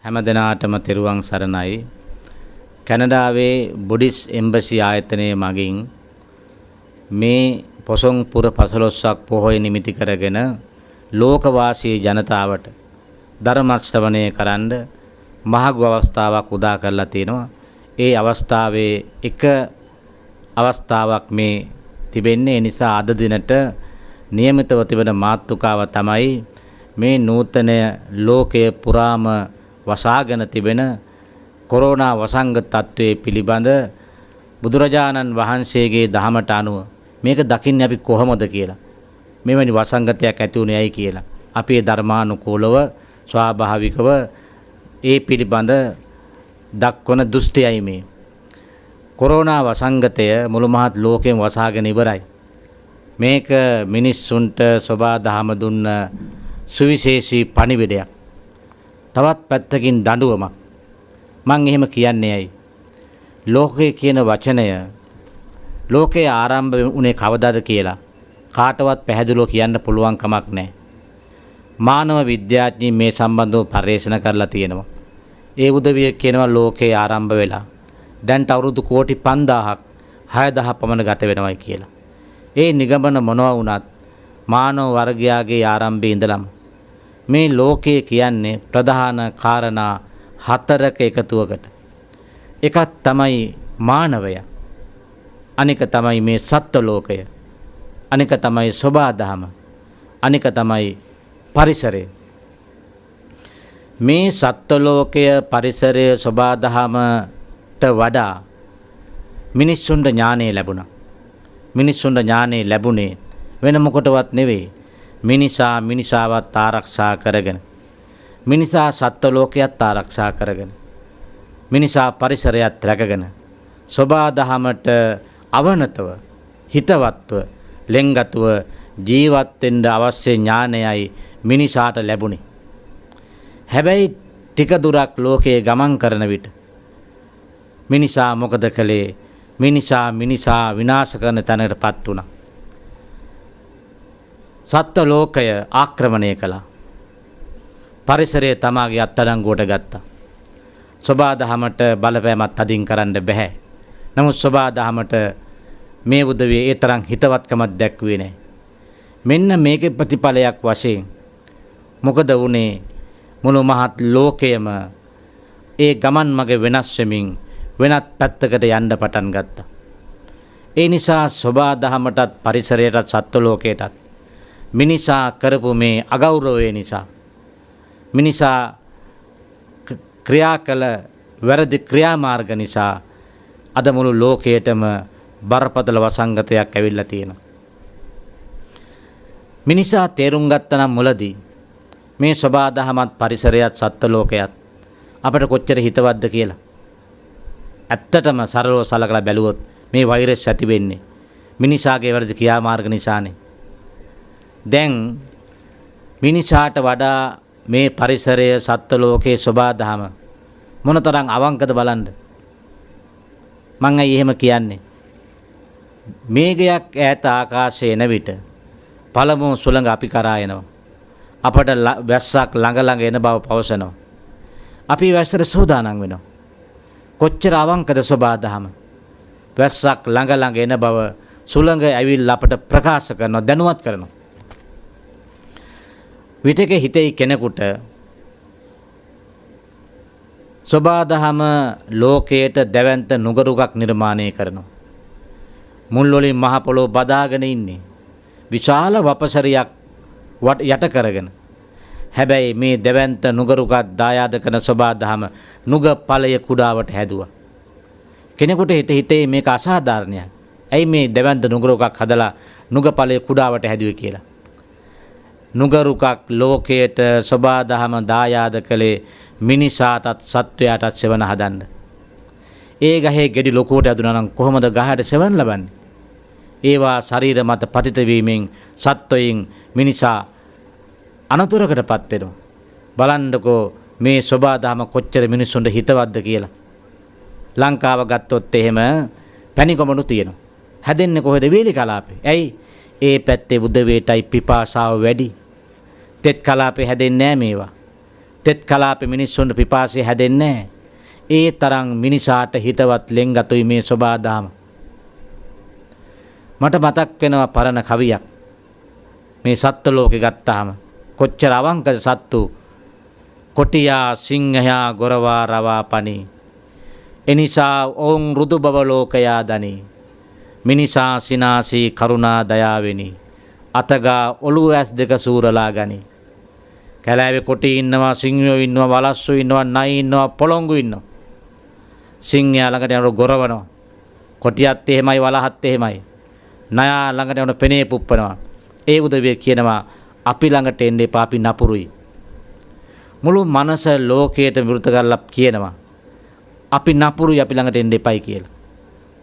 හැම දිනාටම තෙරුවන් සරණයි. කැනඩාවේ බුද්දිස් එම්බසි ආයතනයේ මගින් මේ පොසොන් පුර 15ක් පොහොය නිමිති කරගෙන ලෝකවාසී ජනතාවට ධර්ම ශ්‍රවණය කරන්න මහඟු අවස්ථාවක් උදා කරලා තිනවා. ඒ අවස්ථාවේ එක අවස්ථාවක් මේ තිබෙන්නේ. ඒ නිසා අද දිනට નિયમિતව තිබෙන මාතෘකාව තමයි මේ නූතන ලෝකයේ පුරාම වසාගෙන තිබෙන කොරෝනා වසංගත තත්ත්වයේ පිළිබඳ බුදුරජාණන් වහන්සේගේ දහමට අනුව මේක දකින්නේ අපි කොහොමද කියලා. මෙවැනි වසංගතයක් ඇති වුණේ ඇයි කියලා. අපේ ධර්මානුකූලව ස්වාභාවිකව ඒ පිළිබඳ දක්වන දෘෂ්ටියයි මේ. කොරෝනා වසංගතය මුළු මහත් ලෝකෙම වසාගෙන ඉවරයි. මේක මිනිස්සුන්ට සබා දහම දුන්න සුවිශේෂී පණිවිඩයක්. තවත් පැත්තකින් දඬුවමක්. මං එහෙම කියන්නේ ඇයි? ලෝකය කියන වචනය ලෝකයේ ආරම්භ වුණේ කවදාද කියලා කාටවත් පැහැදිලිව කියන්න පුළුවන් කමක් නැහැ. මානව විද්‍යාඥයින් මේ සම්බන්ධව පර්යේෂණ කරලා තියෙනවා. ඒ උදවිය කියනවා ලෝකේ ආරම්භ වෙලා දැන්ට අවුරුදු කෝටි 5000ක් 6000 පමණ ගත වෙනවයි කියලා. ඒ නිගමන මොනවා වුණත් මානව වර්ගයාගේ ආරම්භයේ ඉඳලම මේ ලෝකයේ කියන්නේ ප්‍රධාන කාරණා 4ක එකතුවකට. එකක් තමයි මානවය. අනික තමයි මේ සත්ත්ව ලෝකය. අනික තමයි සබාධම. අනික තමයි පරිසරය. මේ සත්ත්ව ලෝකය, පරිසරය, සබාධමට වඩා මිනිස්සුන්ට ඥානය ලැබුණා. මිනිස්සුන්ට ඥානය ලැබුණේ වෙන මොකටවත් නෙවෙයි. මිනිසාවත් ආරක්ෂා කරගෙන, මිනිසා සත්ත්ව ලෝකයත් ආරක්ෂා කරගෙන, මිනිසා පරිසරයත් රැකගෙන, සබාධමට අවනතව, හිතවත්ව, ලෙන්ගතුව ජීවත් වෙන්න අවශ්‍ය ඥානයයි මිනිසාට ලැබුණේ. හැබැයි ටික දුරක් ලෝකයේ ගමන් කරන විට මිනිසා මොකද කළේ? මිනිසා විනාශ කරන තැනකටපත් වුණා. සත්ත්ව ලෝකය ආක්‍රමණය කළා. පරිසරය තමාගේ අත්අඩංගුවට ගත්තා. සබාධමට බලපෑමක් තදින් කරන්න බෑ. නමුත් සබාධමට මේ උදවිය ඒ තරම් හිතවත්කමක් දැක්ුවේ නැහැ. මෙන්න මේකේ ප්‍රතිඵලයක් වශයෙන් මොකද වුනේ? මුළු මහත් ලෝකයම ඒ ගමන් මග වෙනස් වෙමින් වෙනත් පැත්තකට යන්න පටන් ගත්තා. ඒ නිසා සබාධමටත්, පරිසරයටත්, සත්ත්ව ලෝකයටත් මිනිසා කරපු මේ අගෞරවය නිසා, මිනිසා ක්‍රියා කළ වැරදි ක්‍රියාමාර්ග නිසා අද මුළු ලෝකයටම බරපතල වසංගතයක් ඇවිල්ලා තියෙනවා. මිනිසා තේරුම් ගත්තා නම් මුලදී මේ සබාධමත්, පරිසරයත්, සත්ත්ව ලෝකයත් අපට කොච්චර හිතවත්ද කියලා. ඇත්තටම සරලව සලකලා බැලුවොත් මේ වෛරස් ඇති වෙන්නේ මිනිසාගේ වැරදි ක්‍රියාමාර්ග නිසානේ. දැන් මිනිසාට වඩා මේ පරිසරය, සත්ත්ව ලෝකයේ සබාධම මොනතරම් අවංකද බලන්න. මං අයි එහෙම කියන්නේ. මේඝයක් ඈත ආකාශයේ එන විට පළමු සුළඟ අපි කරා එනවා. අපට වැස්සක් ළඟ එන බව පවසනවා. අපි වැස්සට සූදානම් වෙනවා. කොච්චර අවංකද සබාධම. වැස්සක් ළඟ එන බව සුළඟ ඇවිල්ලා අපට ප්‍රකාශ කරනවා, දැනුවත් කරනවා. විටක හිතේ කෙනෙකුට සබාධම ලෝකයට දැවැන්ත නුගරුකක් නිර්මාණය කරනවා. මුල් වලින් මහ පොළොව බදාගෙන ඉන්නේ. විශාල වපසරියක් යට කරගෙන. හැබැයි මේ දැවැන්ත නුගරුකක් දායාද කරන සබාධම නුග ඵලය කුඩාවට හැදුවා. කෙනෙකුට හිතේ මේක අසාධාරණයක්. ඇයි මේ දැවැන්ත නුගරුකක් හදලා නුග ඵලය කුඩාවට හැදුවේ කියලා. නුගරුකක් ලෝකයට සබාධම දායාද කළේ මිනිසාටත්, සත්වයාටත් සෙවන හදන්න. ඒ ගහේ ගෙඩි ලොකුවට ඇදුනා නම් කොහොමද ගහට සෙවන ලබන්නේ? ඒවා ශරීර මත පතිත වීමෙන් සත්වයින් මිනිසා අනතුරකටපත් වෙනවා. බලන්නකෝ මේ සබාධම කොච්චර මිනිසුන්ට හිතවත්ද කියලා. ලංකාව ගත්තොත් එහෙම පැණිකොමනු තියෙනවා. හැදෙන්නේ කොහෙද? වේලි කලාපේ. ඇයි? ඒ පැත්තේ උදවේටයි පිපාසාව වැඩි. තෙත් කලාපේ හැදෙන්නේ නැහැ මේවා. තෙත් කලාපේ මිනිස්සුන්ට පිපාසය හැදෙන්නේ නැහැ. ඒ තරම් මිනිසාට හිතවත් ලෙන්ගතුයි මේ සබාදාම. මට මතක් වෙනවා පරණ කවියක්. මේ සත්ත්ව ලෝකේ ගත්තාම කොච්චර අවංකද සත්තු. කොටියා සිංහයා ගොරවා රවා පනි. එනිසා ඔවුන් රුදු බව ලෝකයා දනි. මිනිසා සිනාසී කරුණා දයාවෙනි. අතගා ඔළුව ඇස් දෙක සූරලා ගනි. කැලෑවේ කොටි ඉන්නවා, සිංහයෝ ඉන්නවා, වලස්සු ඉන්නවා, නයි ඉන්නවා, පොළොංගු ඉන්නවා. සිංහයා ළඟට යනකොට ගොරවනවා. කොටියත් එහෙමයි, වලහත් එහෙමයි. නයා ළඟට යනකොට පෙනේ පුප්පනවා. ඒ උදවිය කියනවා අපි ළඟට එන්න එපා, අපි නපුරුයි. මුළු මනස ලෝකයට විරුද්ධ කරලා කියනවා අපි නපුරුයි, අපි ළඟට එන්න එපයි කියලා.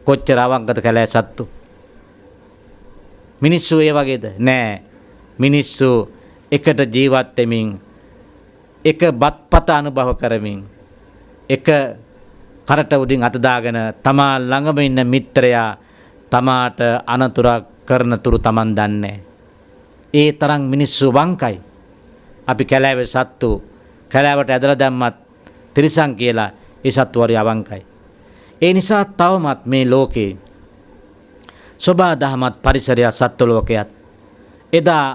කොච්චර අවංකද කැලෑ සත්තු. මිනිස්සු ඒ වගේද? නෑ. මිනිස්සු එකට ජීවත් වෙමින්, එක බත්පත අනුභව කරමින්, එක කරට උඩින් අත දාගෙන තමා ළඟම ඉන්න මිත්‍රයා තමාට අනතුරක් කරන තුරු Taman දන්නේ. ඒ තරම් මිනිස්සු වංකයි. අපි කැලෑවේ සත්තු කැලෑවට ඇදලා දැම්මත් තිරිසන් කියලා ඒ සත්තු වරි අවංකයි. ඒ නිසා තවමත් මේ ලෝකේ සබා දහමත් පරිසරය සත්ත්ව ලෝකයක් එදා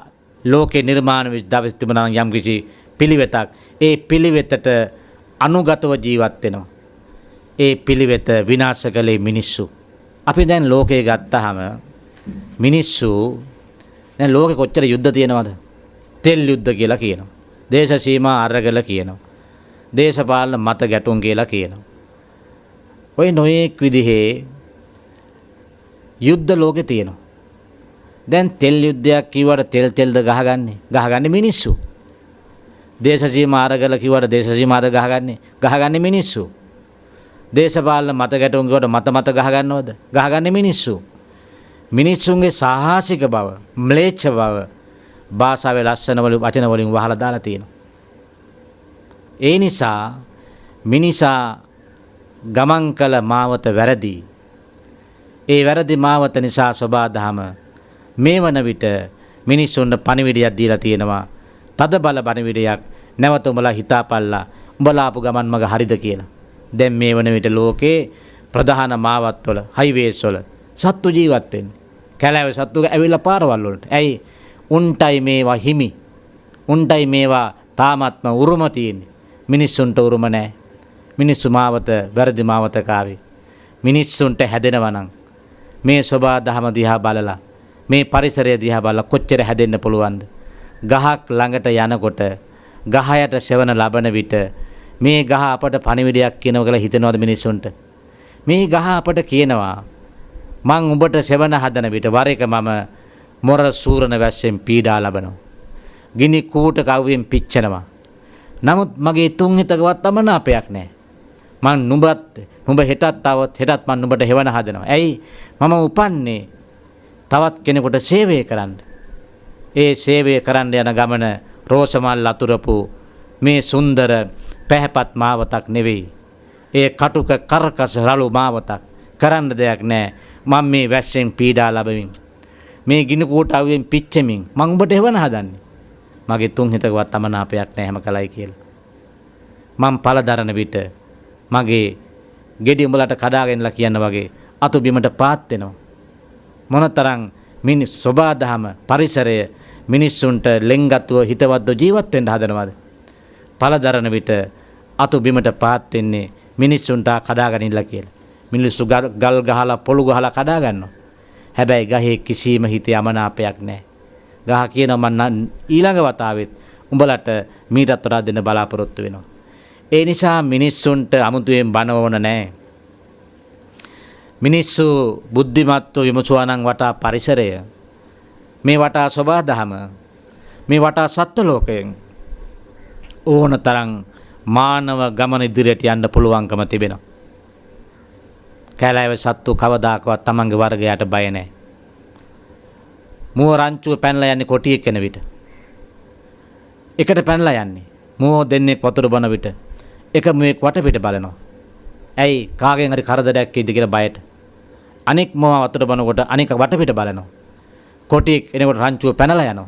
ලෝකේ නිර්මාණ වෙච්ච දවස් තිබුණා නම් යම් කිසි පිළිවෙතක් ඒ පිළිවෙතට අනුගතව ජීවත් වෙනවා. ඒ පිළිවෙත විනාශ කළේ මිනිස්සු. අපි දැන් ලෝකේ ගත්තාම මිනිස්සු දැන් ලෝකෙ කොච්චර යුද්ධ තියෙනවද? තෙල් යුද්ධ කියලා කියනවා. දේශ සීමා අරගල කියනවා. දේශපාලන මත ගැටුම් කියලා කියනවා. ඔය නොයෙක් විදිහේ යුද්ධ ලෝකේ තියෙනවා. දැන් තෙල් යුද්ධයක් කිව්වට තෙල්ද ගහගන්නේ මිනිස්සු. දේශ සීමා අරගල කිව්වට දේශ සීමාද ගහගන්නේ මිනිස්සු. දේශපාලන මත ගැටුම් කිව්වට මත ගහගන්නවද? ගහගන්නේ මිනිස්සු. මිනිස්සුන්ගේ සාහසික බව, ම්ලේච්ඡ බව භාෂාවේ ලස්සන වචන වලින් වහලා දාලා තියෙනවා. ඒ නිසා මිනිසා ගමන් කළ මාවත වැරදි. ඒ වැරදි මාවත නිසා සබාදහම මේ වන විට මිනිස්සුන්ට පණිවිඩයක් දීලා තියෙනවා. තද බල පණිවිඩයක්. නැවත උඹලා හිතාපල්ලා උඹලා ආපු ගමන් මග හරිද කියලා. දැන් මේ වන විට ලෝකේ ප්‍රධාන මාවත් වල, හයිවේස් වල සත්තු ජීවත් වෙන්නේ. කැලෑවේ සත්තු ඇවිල්ලා පාරවල් වලට. ඇයි? උන්ටයි මේවා හිමි. උන්ටයි මේවා තාමත්ම උරුම තියෙන්නේ. මිනිස්සුන්ට උරුම නැහැ. මිනිස්සු මාවත වැරදි මාවත කාවේ. මිනිස්සුන්ට හැදෙනවා නම් මේ සබා දහම දිහා බලලා, මේ පරිසරය දිහා බලලා කොච්චර හැදෙන්න පුළුවන්ද? ගහක් ළඟට යනකොට ගහ යට සෙවන ලබන විට මේ ගහ අපට පණිවිඩයක් කියනවා කියලා හිතනවද මිනිස්සුන්ට? මේ ගහ අපට කියනවා මං උඹට සෙවන හදන විට වර එක මම මොර සූරන වැස්සෙන් පීඩා ලබනවා. ගිනි කූට කව්වෙන් පිච්චෙනවා. නමුත් මගේ තුන් හිතකවත් අමනාපයක් නැහැ. මං නුඹ හෙටත් આવොත් හෙටත් මං නුඹට හෙවන හදනවා. ඇයි? මම උපන්නේ තවත් කෙනෙකුට සේවය කරන්න. ඒ සේවය කරන්න යන ගමන රෝසමල් අතුරපු මේ සුන්දර පැහැපත් මාවතක් නෙවෙයි. ඒ කටුක කරකස රළු මාවතක්. කරන්න දෙයක් නැහැ. මම මේ වැස්සෙන් පීඩා ලැබෙමින්, මේ ගිනි කූටාවෙන් පිච්චෙමින් මං උඹට හෙවන හදන්නේ. මගේ තුන් හිතකවත් අමනාපයක් නැහැ හැම කලයි කියලා. මං පළදරන විට මගේ ගෙඩි උඹලට කඩාගෙනලා කියන වගේ අතු බිමට පාත් වෙනවා. මොනතරම් මිනිස් සබාදහම පරිසරය මිනිස්සුන්ට ලෙන්ගත්ව හිතවත්ව ජීවත් වෙන්න හදනවද? පළදරන විට අතු බිමට පාත් වෙන්නේ මිනිස්සුන්ට කඩාගෙනilla කියලා. මිනිස්සු ගල් ගහලා පොළු ගහලා කඩා ගන්නවා. හැබැයි ගහේ කිසිම හිතේ අමනාපයක් නැහැ. ගහ කියනවා මම ඊළඟ වතාවෙත් උඹලට මීටත් වඩා දෙන්න බලාපොරොත්තු වෙනවා. ඒ නිසා මිනිස්සුන්ට අමුතුවෙන් බනවන නැහැ. මිනිස්සු බුද්ධිමත්ව විමසුවා නම් වටා පරිසරය, මේ වටා සබාදහම, මේ වටා සත්ත්ව ලෝකයෙන් ඕනතරම් මානව ගමන ඉදිරියට යන්න පුළුවන්කම තිබෙනවා. කැලෑවේ සත්තු කවදාකවත් තමන්ගේ වර්ගයට බය නැහැ. මුව රංචුව පැනලා යන්නේ කොටියෙක් කෙන විට. එකට පැනලා යන්නේ. මුව දෙන්නේ වතුර බොන විට එක මුවෙක් වටපිට බලනවා. ඇයි? කාගෙන් හරි කරදරයක් එයිද කියලා බයට. අනෙක් මුව වතුර බොනකොට අනෙක් වටපිට බලනවා. කොටියෙක් එනකොට රංචුව පැනලා යනවා.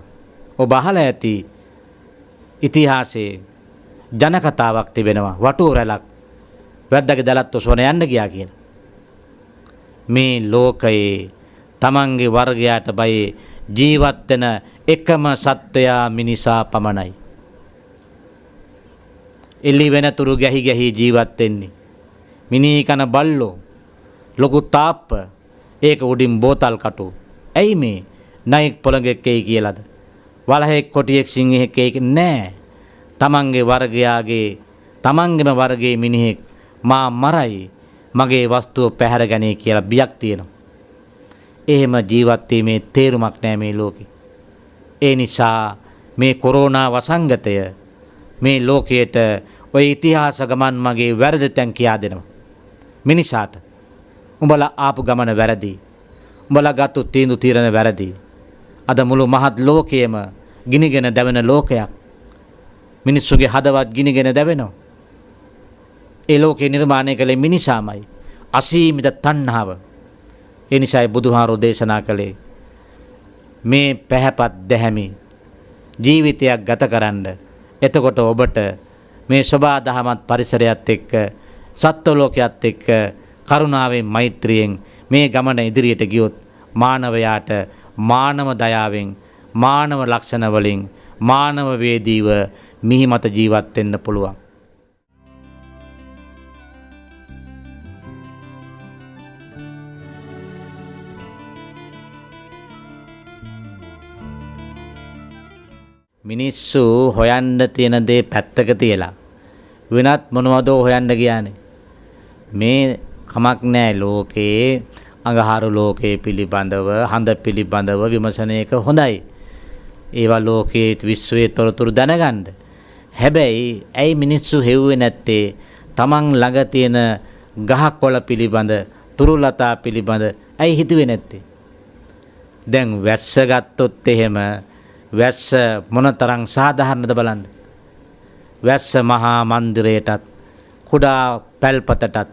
ඔබ අහලා ඇති ඉතිහාසයේ ජන කතාවක් තිබෙනවා. වටුව රැලක් වැද්දාගේ දලත් ඔසවන යන්න ගියා කියලා. මේ ලෝකයේ තමන්ගේ වර්ගයාට බයි ජීවත් වෙන එකම සත්වයා මිනිසා පමණයි. එළි වෙනතුරු ගැහි ගැහි ජීවත් වෙන්නේ. මිනී කන බල්ලෝ ලොකු තාප්ප ඒක උඩින් බෝතල් කටු. ඇයි මේ නයික් පොළඟෙක් එයි කියලාද? වලහෙක් කොටියෙක් සිංහෙක් එයි නෑ. තමන්ගේ වර්ගයාගේ තමන්ගේම වර්ගයේ මිනිහෙක් මා මරයි මගේ වස්තුව පැහැර ගන්නේ කියලා බියක් තියෙනවා. එහෙම ජීවත් වීමේ තේරුමක් නැහැ මේ ලෝකේ. ඒ නිසා මේ කොරෝනා වසංගතය මේ ලෝකයට ඔය ඉතිහාස ගමන් මගේ වැරදි තැන් කියා දෙනවා. මිනිසාට උඹලා ආපු ගමන වැරදි. උඹලා ගත්තු තීරණ වැරදි. අද මුළු මහත් ලෝකයේම ගිනිගෙන දැවෙන ලෝකයක්. මිනිස්සුගේ හදවත් ගිනිගෙන දැවෙනවා. ඒ ලෝකේ නිර්මාණය කළේ මිනිසාමයි. අසීමිත තණ්හාව. ඒ නිසායි බුදුහාරෝ දේශනා කළේ මේ පැහැපත් දැහැමි ජීවිතයක් ගත කරන්න. එතකොට ඔබට මේ සබා දහමත් පරිසරයත් එක්ක සත්ව ලෝකයේත් එක්ක කරුණාවෙන් මෛත්‍රියෙන් මේ ගමන ඉදිරියට ගියොත් මානවයාට මානව දයාවෙන් මානව ලක්ෂණ වලින් මානව වේදීව මිහිමත ජීවත් වෙන්න පුළුවන්. මිනිස්සු හොයන්න තියෙන දේ පැත්තක තියලා වෙනත් මොනවද හොයන්න ගියානේ. මේ කමක් නැහැ ලෝකේ අඟහරු ලෝකයේ පිළිබඳව හඳ පිළිබඳව විමසන එක හොඳයි. ඒවා ලෝකයේ විශ්වයේ තොරතුරු දැනගන්න. හැබැයි ඇයි මිනිස්සු හෙව්වේ නැත්තේ තමන් ළඟ තියෙන ගහකොළ පිළිබඳ තුරුලතා පිළිබඳ ඇයි හිතුවේ නැත්තේ? දැන් වැස්ස ගත්තොත් එහෙම වැස්ස මොනතරම් සාධාරණද බලන්න. වැස්ස මහා මන්දිරයටත් කුඩා පැල්පතටත්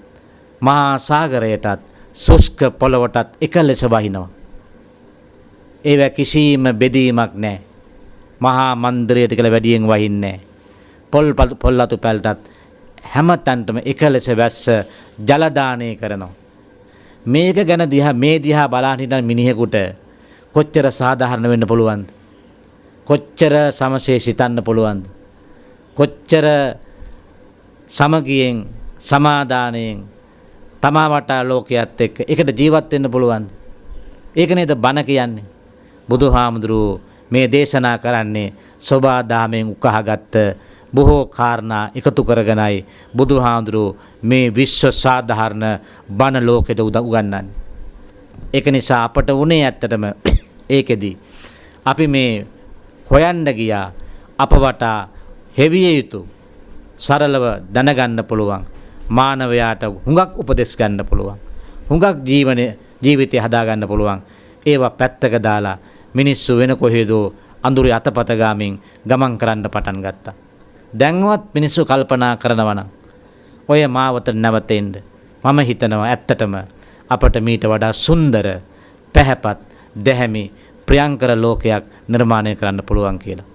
මහා සාගරයටත් සුෂ්ක පොළවටත් එක ලෙස වහිනවා. ඒව කිසිම බෙදීමක් නැහැ. මහා මන්දිරයට කියලා වැඩියෙන් වහින්නේ නැහැ. පොල්ලතු පැල්ටත් හැම තැනටම එක ලෙස වැස්ස ජල දානය කරනවා. මේක ගැන මේ දිහා බලන් හිටන මිනිහෙකුට කොච්චර සාධාරණ වෙන්න පුළුවන්ද? කොච්චර සමසේ සිතන්න පුළුවන්ද? කොච්චර සමගියෙන් සමාදානයෙන් තමා වටා ලෝකයේත් එක්ක එකට ජීවත් වෙන්න පුළුවන්ද? ඒක නේද බණ කියන්නේ. බුදුහාමුදුරුවෝ මේ දේශනා කරන්නේ සෝබා දාමෙන් උකහාගත්ත බොහෝ කාරණා එකතු කරගෙනයි බුදුහාමුදුරුවෝ මේ විශ්ව සාධාරණ බණ ලෝකෙට උගන්වන්නේ. ඒක නිසා අපට උනේ ඇත්තටම ඒකෙදි අපි මේ හොයන්න ගියා අප වටා හෙවිය යුතු සරලව දැනගන්න පුළුවන් මානවයාට හුඟක් උපදෙස් ගන්න පුළුවන් හුඟක් ජීවිතය හදා ගන්න පුළුවන් ඒවා පැත්තක දාලා මිනිස්සු වෙන කොහෙදෝ අඳුරේ අතපත ගාමින් ගමන් කරන්න පටන් ගත්තා. දැන්වත් මිනිස්සු කල්පනා කරනවා නම් ඔය මාවත නැවතෙන්න මම හිතනවා ඇත්තටම අපට මීට වඩා සුන්දර පැහැපත් දැහැමි ප්‍රියංකර ලෝකයක් නිර්මාණය කරන්න පුළුවන් කියලා.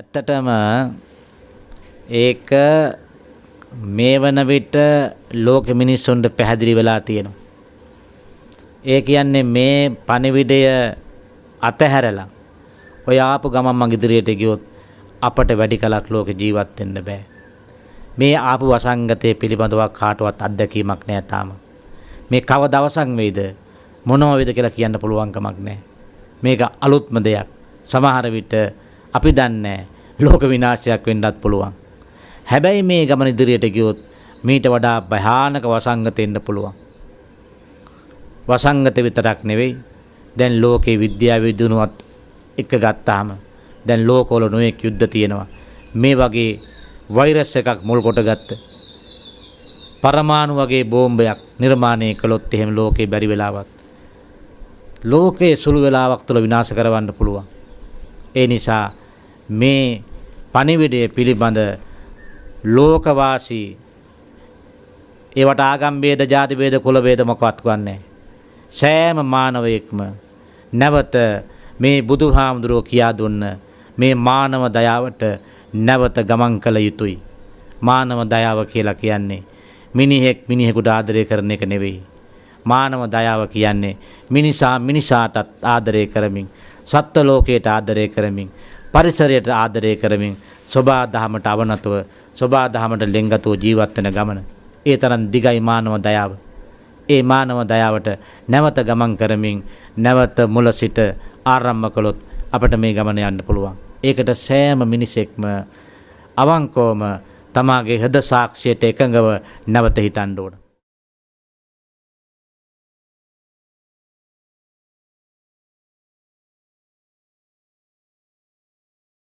ඇත්තටම ඒක මේ වන විට ලෝක මිනිස්සුන්ට පැහැදිලි වෙලා තියෙනවා. ඒ කියන්නේ මේ පණිවිඩය අතහැරලා ඔය ආපු ගමන් මං ඉදිරියට ගියොත් අපට වැඩි කලක් ලෝකේ ජීවත් වෙන්න බෑ. මේ ආපු වසංගතයේ පිළිබඳව කාටවත් අත්දැකීමක් නෑ තාම. මේ කව දවසක් වෙයිද මොනවා වේද කියලා කියන්න පුළුවන් කමක් නෑ. මේක අලුත්ම දෙයක්. සමහර විට අපි දන්නේ ලෝක විනාශයක් වෙන්නත් පුළුවන්. හැබැයි මේ ගමන ඉදිරියට ගියොත් මීට වඩා භයානක වසංගත එන්න පුළුවන්. වසංගත විතරක් නෙවෙයි දැන් ලෝකේ විද්‍යාව විදුණුවත් එක ගත්තාම දැන් ලෝකවල නොයෙක් යුද්ධ තියෙනවා. මේ වගේ වෛරස් එකක් මුල් කොටගත්ත පරමාණු වගේ බෝම්බයක් නිර්මාණය කළොත් එහෙම ලෝකේ බැරි වෙලාවක් ලෝකයේ සුළු වෙලාවක් තුළ විනාශ කරවන්න පුළුවන්. ඒ නිසා මේ පණිවිඩය පිළිබඳ ලෝකවාසී ඒවට ආගම් ભેද, ජාති ભેද, කුල ભેද මොකවත් කන්නේ. සෑම මානවයෙක්ම නැවත මේ බුදුහාමුදුරුවෝ කියා දුන්න මේ මානව දයාවට නැවත ගමන් කළ යුතුයි. මානව දයාව කියලා කියන්නේ මිනිහෙක් මිනිහෙකුට ආදරය කරන එක නෙවෙයි. මානව දයාව කියන්නේ මිනිසා මිනිසාටත් ආදරය කරමින්, සත්ත්ව ලෝකයට ආදරය කරමින්, පරිසරයට ආදරය කරමින්, සෝබා දහමට අවනතව, සෝබා දහමට ලෙන්ගතව ජීවත් වෙන ගමන. ඒ තරම් දිගයි මානව දයාව. ඒ මානව දයාවට නැවත ගමන් කරමින්, නැවත මුල සිට ආරම්භ කළොත් අපට මේ ගමන යන්න පුළුවන්. ඒකට සෑම මිනිසෙක්ම අවංකවම තමාගේ හෘද සාක්ෂියට එකඟව නැවත හිතන්න ඕන.